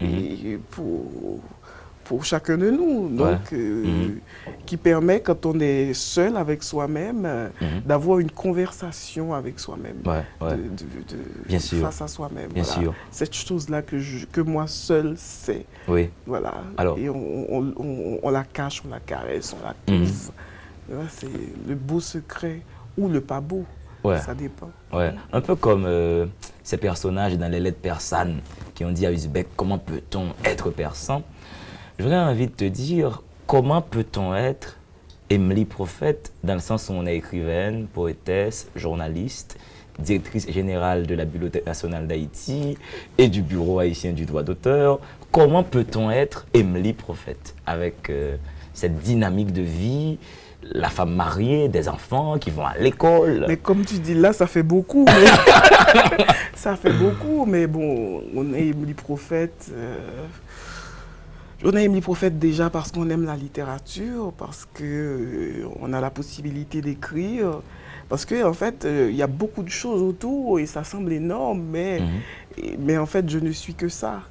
et pour chacun de nous. Donc, qui permet, quand on est seul avec soi-même, d'avoir une conversation avec soi-même, Bien sûr. face à soi-même. Bien sûr. Cette chose-là que moi seul sais. Oui. Voilà. Alors, et on la cache, on la caresse, on la touche. C'est le beau secret ou le pas beau. Ouais. Ça dépend. Ouais. Un peu comme ces personnages dans les lettres persanes qui ont dit à Uzbek comment peut-on être persan. J'aurais envie de te dire comment peut-on être Emily Prophète dans le sens où on est écrivaine, poétesse, journaliste, directrice générale de la Bibliothèque nationale d'Haïti et du Bureau haïtien du droit d'auteur. Comment peut-on être Emily Prophète avec cette dynamique de vie, la femme mariée, des enfants qui vont à l'école? Mais comme tu dis là, ça fait beaucoup. Ça fait beaucoup, mais bon, on est Emily Prophète. On est Emily Prophète déjà parce qu'on aime la littérature, parce qu'on a la possibilité d'écrire, parce qu'en fait, il y a beaucoup de choses autour et ça semble énorme, mais en fait, je ne suis que ça.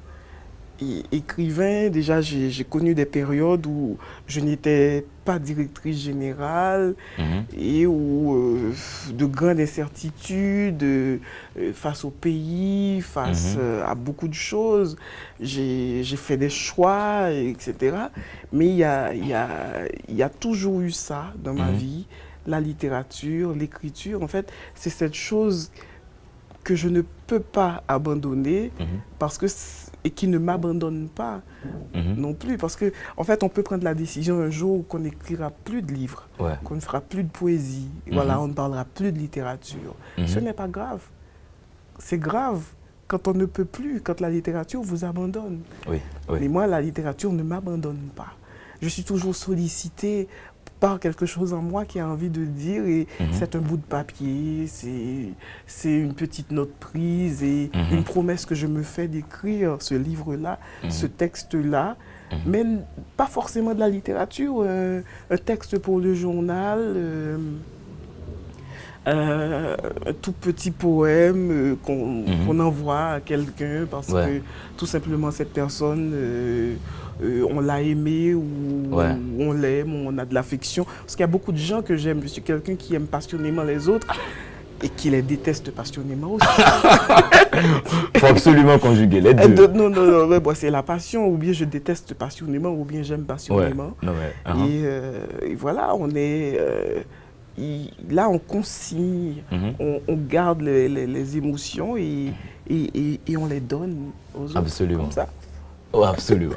Écrivain, déjà j'ai connu des périodes où je n'étais pas directrice générale et où de grandes incertitudes face au pays, face à beaucoup de choses. J'ai fait des choix, etc. Mais il y a toujours eu ça dans ma vie, la littérature, l'écriture. En fait, c'est cette chose que je ne peux pas abandonner parce que et qui ne m'abandonne pas non plus. Parce que, en fait, on peut prendre la décision un jour qu'on n'écrira plus de livres, qu'on ne fera plus de poésie, voilà, on ne parlera plus de littérature. Ce n'est pas grave. C'est grave quand on ne peut plus, quand la littérature vous abandonne. Mais moi, la littérature ne m'abandonne pas. Je suis toujours sollicitée par quelque chose en moi qui a envie de dire, et c'est un bout de papier, c'est une petite note prise et une promesse que je me fais d'écrire ce livre-là, ce texte-là, mais pas forcément de la littérature, un texte pour le journal, un tout petit poème qu'on envoie à quelqu'un parce que tout simplement cette personne, on l'a aimé ou on l'aime, ou on a de l'affection. Parce qu'il y a beaucoup de gens que j'aime. Je suis quelqu'un qui aime passionnément les autres et qui les déteste passionnément aussi. Il faut absolument conjuguer les deux. Non, bon, c'est la passion. Ou bien je déteste passionnément, ou bien j'aime passionnément. Et voilà, on est... là, on consigne, on garde les émotions et on les donne aux autres. Absolument. Comme ça. Oh, absolument.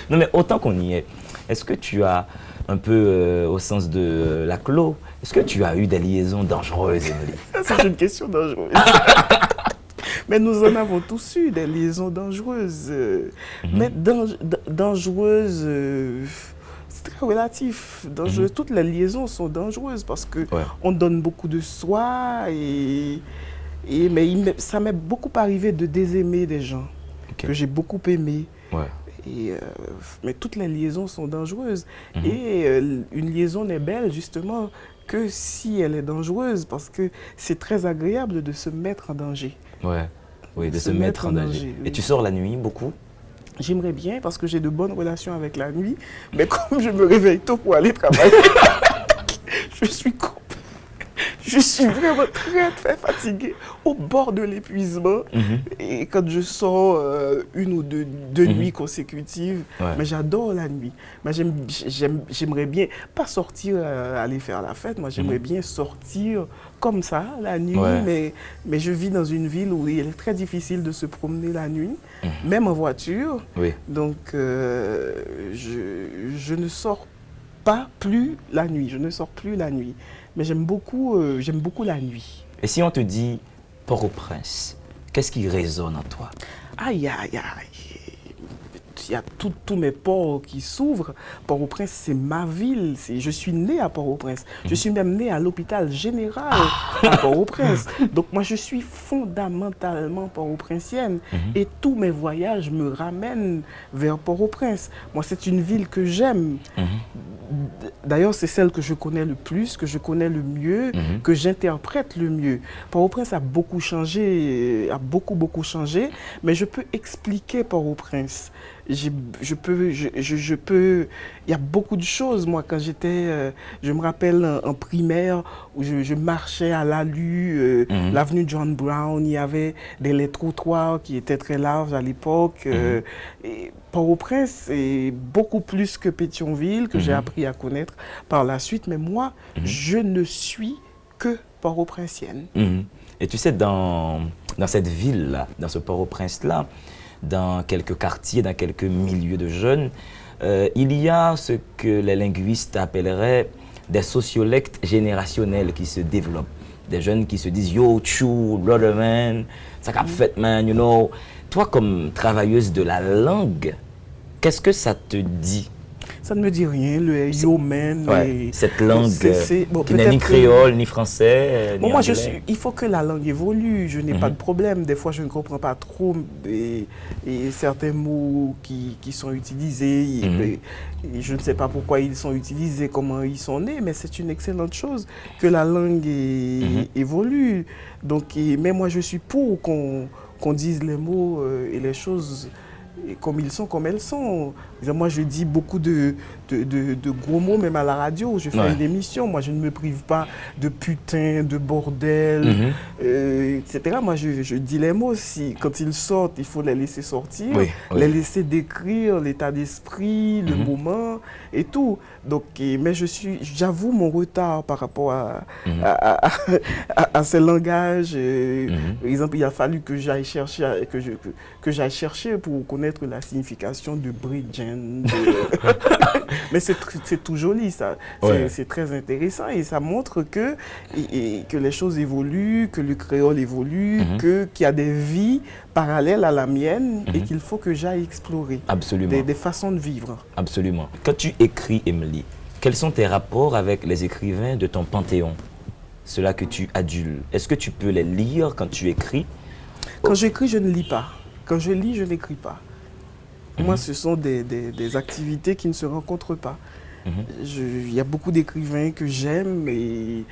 Non, mais autant qu'on y est, est-ce que tu as, un peu au sens de la clos, est-ce que tu as eu des liaisons dangereuses, Emily? C'est une question dangereuse. Mais nous en avons tous eu des liaisons dangereuses. Mais dangereuses... c'est très relatif. Toutes les liaisons sont dangereuses parce qu'on donne beaucoup de soi mais ça m'est beaucoup arrivé de désaimer des gens que j'ai beaucoup aimés. Mais toutes les liaisons sont dangereuses. Et une liaison n'est belle justement que si elle est dangereuse, parce que c'est très agréable de se mettre en danger. Oui, de se mettre en danger. Et tu sors la nuit beaucoup? J'aimerais bien parce que j'ai de bonnes relations avec la nuit, mais comme je me réveille tôt pour aller travailler, je suis vraiment très très fatiguée, au bord de l'épuisement. Et quand je sors une ou deux nuits consécutives, mais j'adore la nuit. Mais j'aimerais bien, pas sortir aller faire la fête, moi j'aimerais bien sortir comme ça la nuit, mais je vis dans une ville où il est très difficile de se promener la nuit, même en voiture. Donc je ne sors pas plus la nuit, je ne sors plus la nuit. Mais j'aime beaucoup la nuit. Et si on te dit Port-au-Prince, qu'est-ce qui résonne en toi? Aïe, aïe, aïe. Il y a tous mes ports qui s'ouvrent. Port-au-Prince, c'est ma ville. Je suis née à Port-au-Prince. Je suis même née à l'hôpital général à Port-au-Prince. Donc moi, je suis fondamentalement port-au-prinциenne. Et tous mes voyages me ramènent vers Port-au-Prince. Moi, c'est une ville que j'aime. D'ailleurs, c'est celle que je connais le plus, que je connais le mieux, que j'interprète le mieux. Port-au-Prince a beaucoup changé, a beaucoup changé, mais je peux expliquer Port-au-Prince. Il y a beaucoup de choses. Moi, quand j'étais, je me rappelle en primaire, où je marchais à l'ALU, l'avenue John Brown, il y avait des trottoirs qui étaient très larges à l'époque. Port-au-Prince, c'est beaucoup plus que Pétionville, que j'ai appris à connaître par la suite. Mais moi, je ne suis que Port-au-Princienne. Et tu sais, dans cette ville-là, dans ce Port-au-Prince-là, dans quelques quartiers, dans quelques milieux de jeunes, il y a ce que les linguistes appelleraient des sociolectes générationnels qui se développent. Des jeunes qui se disent « Yo, chou, brother man, ça cap fait man, you know ». Toi, comme travailleuse de la langue, qu'est-ce que ça te dit? Ça ne me dit rien, le yo man. Cette langue qui n'est ni créole, ni français, ni moi, anglais. il faut que la langue évolue, je n'ai pas de problème. Des fois, je ne comprends pas trop et certains mots qui sont utilisés. Et je ne sais pas pourquoi ils sont utilisés, comment ils sont nés, mais c'est une excellente chose que la langue évolue. Donc, mais moi, je suis pour qu'on dise les mots et les choses comme ils sont, comme elles sont. Moi, je dis beaucoup de gros mots, même à la radio. Je fais une émission. Moi, je ne me prive pas de putain, de bordel, etc. Moi, je dis les mots. Quand ils sortent, il faut les laisser sortir, les laisser décrire l'état d'esprit, le moment et tout. Donc, mais j'avoue mon retard par rapport à ces langages. Par exemple, il a fallu que j'aille chercher, que j'aille chercher pour connaître la signification de Bridgen. Mais c'est tout joli, ça. C'est très intéressant et ça montre que les choses évoluent, que le créole évolue, qu'il y a des vies parallèles à la mienne et qu'il faut que j'aille explorer. Absolument. Des façons de vivre. Absolument. Quand tu écris, Emily, quels sont tes rapports avec les écrivains de ton panthéon? Ceux-là que tu adules. Est-ce que tu peux les lire quand tu écris? Quand j'écris, je ne lis pas. Quand je lis, je n'écris pas. Moi, ce sont des activités qui ne se rencontrent pas. Il y a beaucoup d'écrivains que j'aime, mais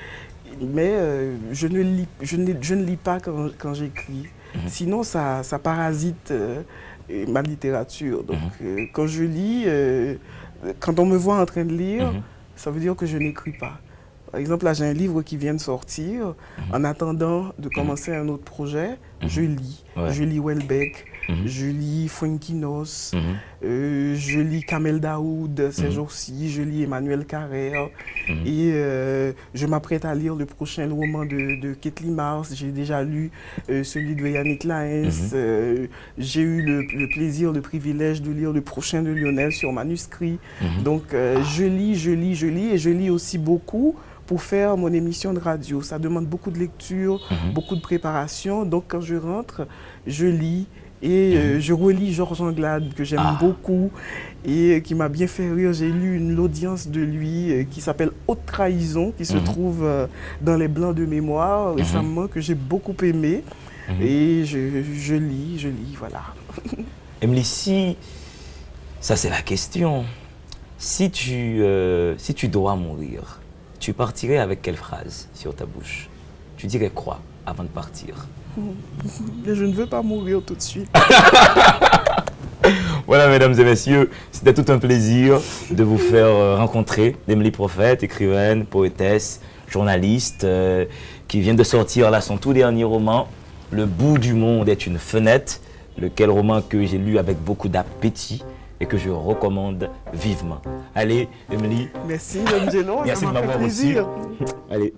je ne lis pas quand j'écris. Sinon, ça parasite ma littérature. Donc, quand je lis, quand on me voit en train de lire, ça veut dire que je n'écris pas. Par exemple, là, j'ai un livre qui vient de sortir. En attendant de commencer un autre projet, je lis. Je lis Houellebecq, je lis Fuenquinos, je lis Kamel Daoud ces jours-ci, je lis Emmanuel Carrère. Et je m'apprête à lire le prochain roman de Ketli Mars. J'ai déjà lu celui de Yannick Laens. J'ai eu le plaisir, le privilège de lire le prochain de Lionel sur manuscrit. Donc, je lis et je lis aussi beaucoup pour faire mon émission de radio. Ça demande beaucoup de lecture, beaucoup de préparation. Donc, quand je rentre, je lis et je relis Georges Anglade, que j'aime beaucoup et qui m'a bien fait rire. J'ai lu l'audience de lui qui s'appelle Haute Trahison, qui se trouve dans les Blancs de mémoire récemment, que j'ai beaucoup aimé. Et je lis, voilà. Emily, ça c'est la question. Si tu dois mourir, tu partirais avec quelle phrase sur ta bouche? Tu dirais quoi avant de partir? Mais je ne veux pas mourir tout de suite. Voilà, mesdames et messieurs, c'était tout un plaisir de vous faire rencontrer Emily Prophète, écrivaine, poétesse, journaliste, qui vient de sortir là son tout dernier roman, Le bout du monde est une fenêtre, lequel roman que j'ai lu avec beaucoup d'appétit et que je recommande vivement. Allez, Emily. Merci, Angelo. Merci de m'avoir reçu. Allez.